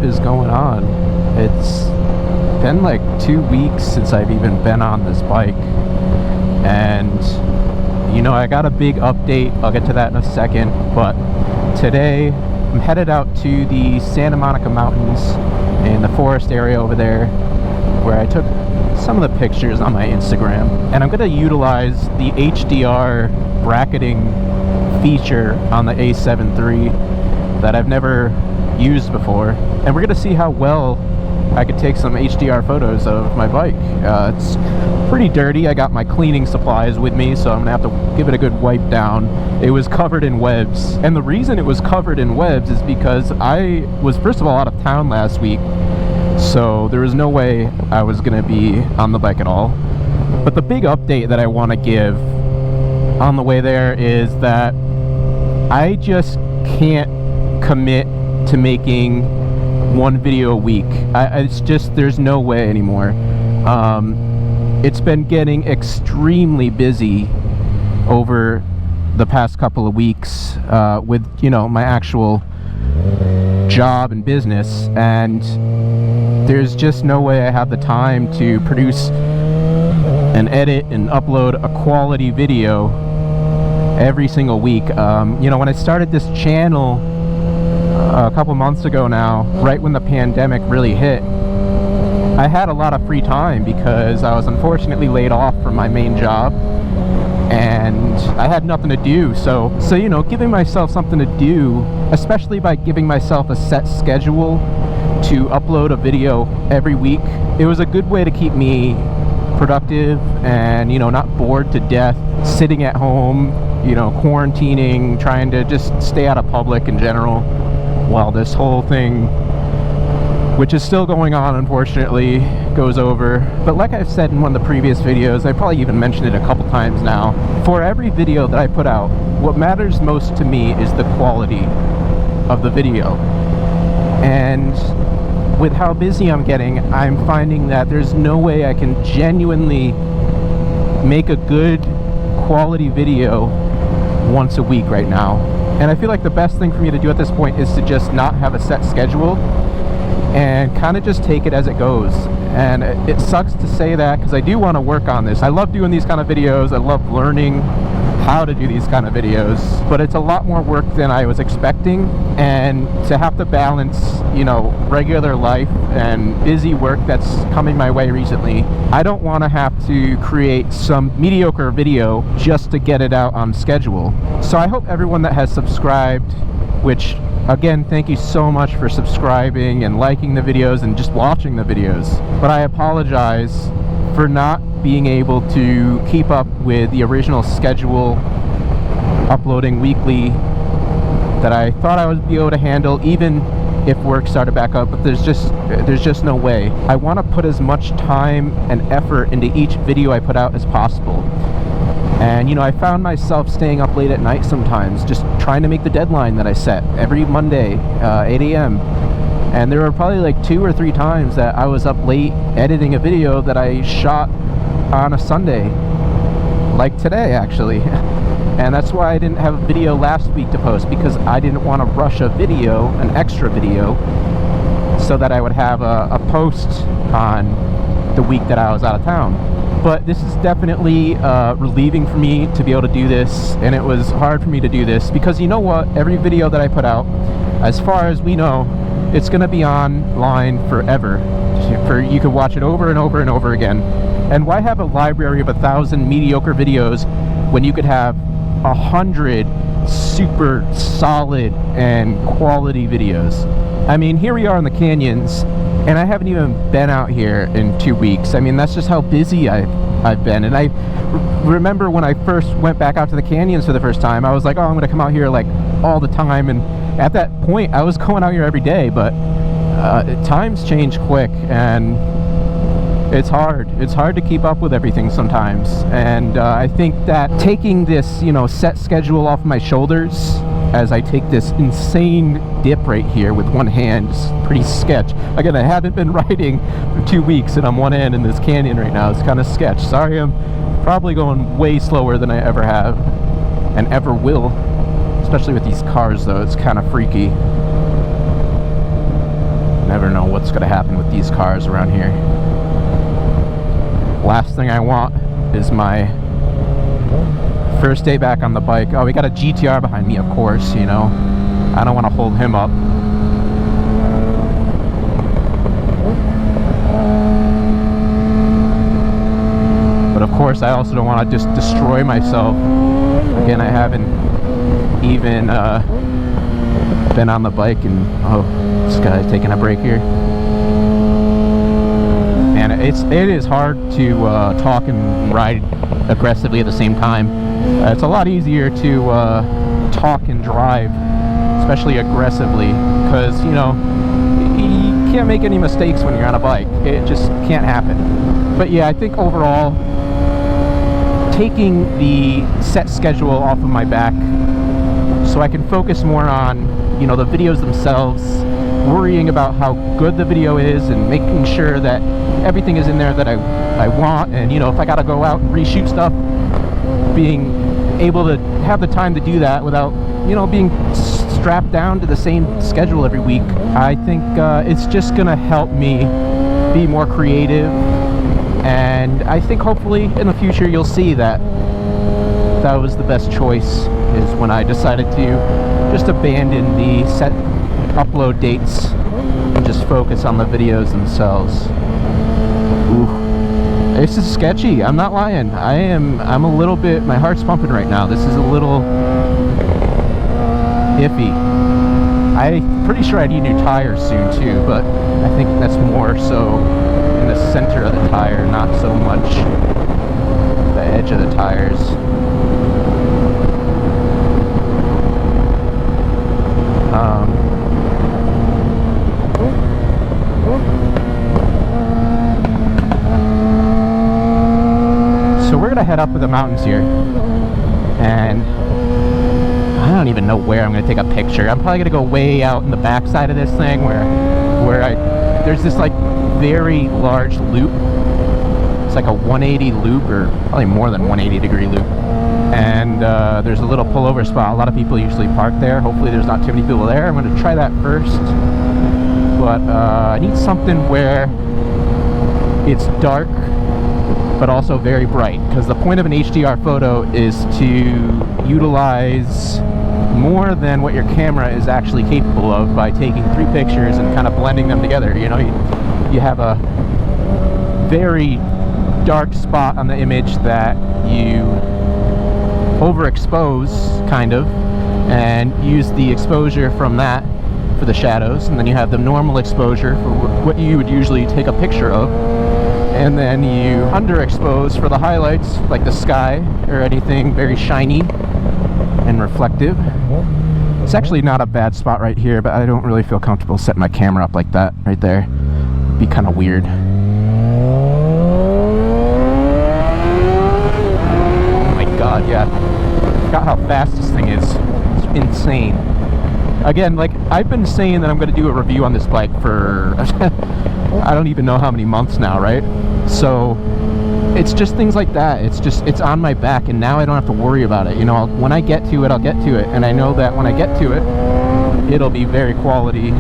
is going on? It's been like 2 weeks since I've even been on this bike, and you know, I got a big update. I'll get to that in a second, but today I'm headed out to the Santa Monica Mountains in the forest area over there, where I took some of the pictures on my Instagram, and I'm going to utilize the HDR bracketing feature on the A7 III that I've never used before, and we're going to see how well I could take some HDR photos of my bike. It's pretty dirty. I got my cleaning supplies with me, so I'm gonna have to give it a good wipe down. It was covered in webs, and the reason it was covered in webs is because I was first of all out of town last week, so there was no way I was gonna be on the bike at all. But the big update that I want to give on the way there is that I just can't commit to making one video a week. It's just, there's no way anymore. It's been getting extremely busy over the past couple of weeks with, you know, my actual job and business, and there's just no way I have the time to produce and edit and upload a quality video every single week. You know, when I started this channel a couple months ago now, right when the pandemic really hit, I had a lot of free time because I was unfortunately laid off from my main job and I had nothing to do. So you know, giving myself something to do, especially by giving myself a set schedule to upload a video every week, it was a good way to keep me productive and, you know, not bored to death sitting at home, you know, quarantining, trying to just stay out of public in general while this whole thing, which is still going on unfortunately, goes over. But like I've said in one of the previous videos, I probably even mentioned it a couple times now, for every video that I put out, what matters most to me is the quality of the video. And with how busy I'm getting, I'm finding that there's no way I can genuinely make a good quality video once a week right now. And I feel like the best thing for me to do at this point is to just not have a set schedule and kind of just take it as it goes. And it sucks to say that because I do want to work on this. I love doing these kind of videos. I love learning how to do these kind of videos, but it's a lot more work than I was expecting, and to have to balance, you know, regular life and busy work that's coming my way recently, I don't want to have to create some mediocre video just to get it out on schedule. So I hope everyone that has subscribed, which again, thank you so much for subscribing and liking the videos and just watching the videos, but I apologize for not being able to keep up with the original schedule, uploading weekly, that I thought I would be able to handle even if work started back up. But there's just no way. I want to put as much time and effort into each video I put out as possible. And you know, I found myself staying up late at night sometimes, just trying to make the deadline that I set every Monday, 8 a.m. And there were probably like 2 or 3 times that I was up late editing a video that I shot on a Sunday, like today actually. And that's why I didn't have a video last week to post, because I didn't want to rush a video, an extra video, so that I would have a post on the week that I was out of town. But this is definitely relieving for me to be able to do this, and it was hard for me to do this because, you know what, every video that I put out, as far as we know, it's going to be online forever. You could watch it over and over and over again. And why have a library of 1,000 mediocre videos when you could have 100 super solid and quality videos? I mean, here we are in the canyons, and I haven't even been out here in 2 weeks. I mean, that's just how busy I've been. And I remember when I first went back out to the canyons for the first time, I was like, oh, I'm gonna come out here like all the time. And at that point I was going out here every day, but times change quick, and it's hard to keep up with everything sometimes. And I think that taking this, you know, set schedule off my shoulders as I take this insane dip right here with one hand is pretty sketch. Again, I haven't been riding for 2 weeks and I'm one hand in this canyon right now. It's kind of sketch. Sorry, I'm probably going way slower than I ever have and ever will, especially with these cars though. It's kind of freaky. never know what's going to happen with these cars around here. Last thing I want is my first day back on the bike. Oh, we got a GTR behind me, of course, you know. I don't want to hold him up. But of course, I also don't want to just destroy myself. Again, I haven't even been on the bike, and oh, this guy's taking a break here. And it is hard to talk and ride aggressively at the same time. It's a lot easier to talk and drive, especially aggressively, because you know you can't make any mistakes when you're on a bike. It just can't happen. But yeah, I think overall, taking the set schedule off of my back so I can focus more on, you know, the videos themselves, worrying about how good the video is and making sure that everything is in there that I want, and you know, if I gotta go out and reshoot stuff, being able to have the time to do that without, you know, being strapped down to the same schedule every week. I think it's just gonna help me be more creative, and I think hopefully in the future you'll see that that was the best choice, is when I decided to just abandon the set upload dates and just focus on the videos themselves. Ooh, this is sketchy. I'm not lying. I'm a little bit, my heart's pumping right now. This is a little iffy. I'm pretty sure I need new tires soon too, but I think that's more so in the center of the tire, not so much the edge of the tires. So we're gonna head up to the mountains here, and I don't even know where I'm gonna take a picture. I'm probably gonna go way out in the back side of this thing where there's this like very large loop. It's like a 180 loop, or probably more than 180 degree loop. And there's a little pullover spot. A lot of people usually park there. Hopefully there's not too many people there. I'm going to try that first. But I need something where it's dark, but also very bright. Because the point of an HDR photo is to utilize more than what your camera is actually capable of by taking 3 pictures and kind of blending them together. You know, you have a very dark spot on the image that you overexpose, kind of, and use the exposure from that for the shadows, and then you have the normal exposure for what you would usually take a picture of, and then you underexpose for the highlights, like the sky or anything very shiny and reflective. It's actually not a bad spot right here, but I don't really feel comfortable setting my camera up like that right there. It'd be kind of weird. God, yeah. I forgot how fast this thing is. It's insane. Again, like, I've been saying that I'm going to do a review on this bike for I don't even know how many months now, right? So it's just things like that. It's on my back, and now I don't have to worry about it. You know, when I get to it, I'll get to it, and I know that when I get to it, it'll be very quality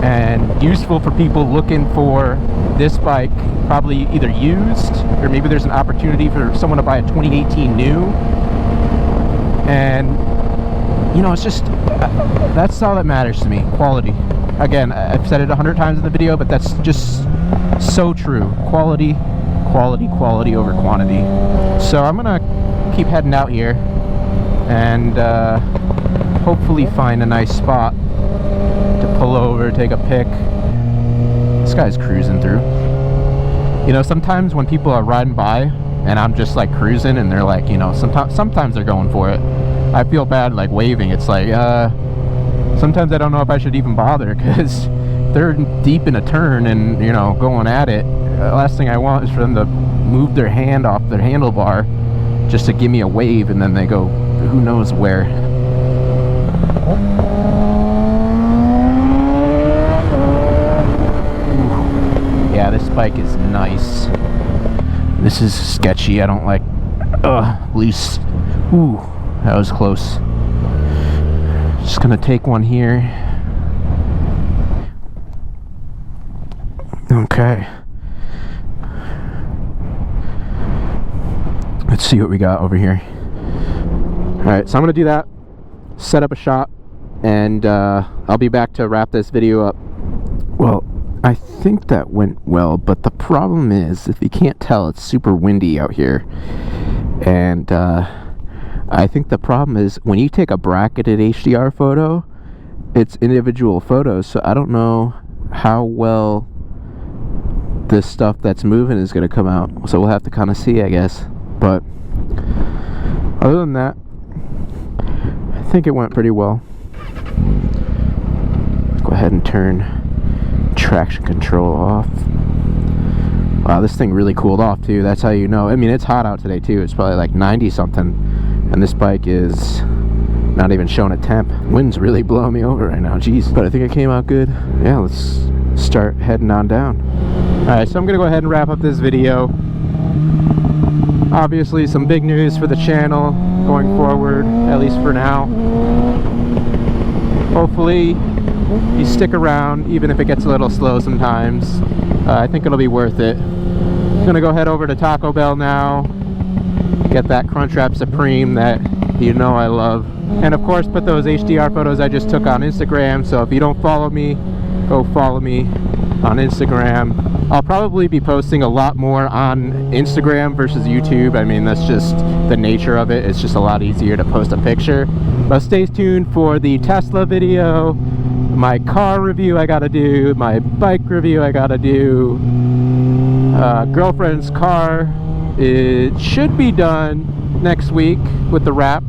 and useful for people looking for this bike, probably either used, or maybe there's an opportunity for someone to buy a 2018 new. And you know, it's just that's all that matters to me. Quality. Again, I've said it 100 times in the video, but that's just so true. Quality, quality, quality over quantity. So I'm gonna keep heading out here and hopefully find a nice spot to pull over, take a pic. This guy's cruising through. You know, sometimes when people are riding by and I'm just like cruising and they're like, you know, sometimes they're going for it, I feel bad like waving. It's like sometimes I don't know if I should even bother, because they're deep in a turn and, you know, going at it. Last thing I want is for them to move their hand off their handlebar just to give me a wave, and then they go who knows where. Yeah, this bike is nice. This is sketchy. I don't like loose. Ooh, that was close. Just gonna take one here. Okay. Let's see what we got over here. Alright, so I'm going to do that, set up a shot, and I'll be back to wrap this video up. Well, I think that went well, but the problem is, if you can't tell, it's super windy out here. And I think the problem is, when you take a bracketed HDR photo, it's individual photos, so I don't know how well this stuff that's moving is going to come out. So we'll have to kind of see, I guess. But other than that, I think it went pretty well. Go ahead and turn traction control off. Wow, this thing really cooled off too. That's how you know. I mean, it's hot out today too. It's probably like 90 something, and this bike is not even showing a temp. Wind's really blowing me over right now. Jeez. But I think it came out good. Yeah, let's start heading on down. Alright, so I'm gonna go ahead and wrap up this video. Obviously some big news for the channel going forward, at least for now. Hopefully you stick around, even if it gets a little slow sometimes. I think it'll be worth it. I'm gonna go head over to Taco Bell now, get that Crunchwrap Supreme that you know I love, and of course put those HDR photos I just took on Instagram. So if you don't follow me, go follow me on Instagram. I'll probably be posting a lot more on Instagram versus YouTube. I mean, that's just the nature of it. It's just a lot easier to post a picture. But stay tuned for the Tesla video, my car review I gotta do, my bike review I gotta do, girlfriend's car. It should be done next week with the wrap.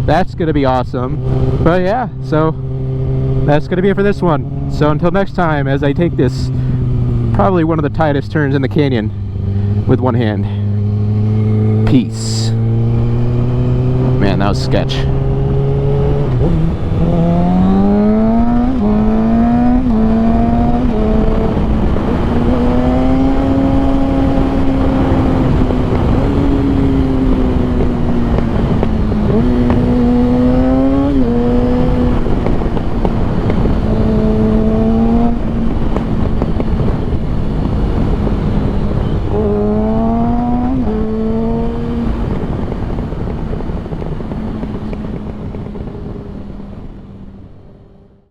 That's gonna be awesome. But yeah, so that's gonna be it for this one. So until next time, as I take this probably one of the tightest turns in the canyon with one hand. Peace. Man, that was sketch.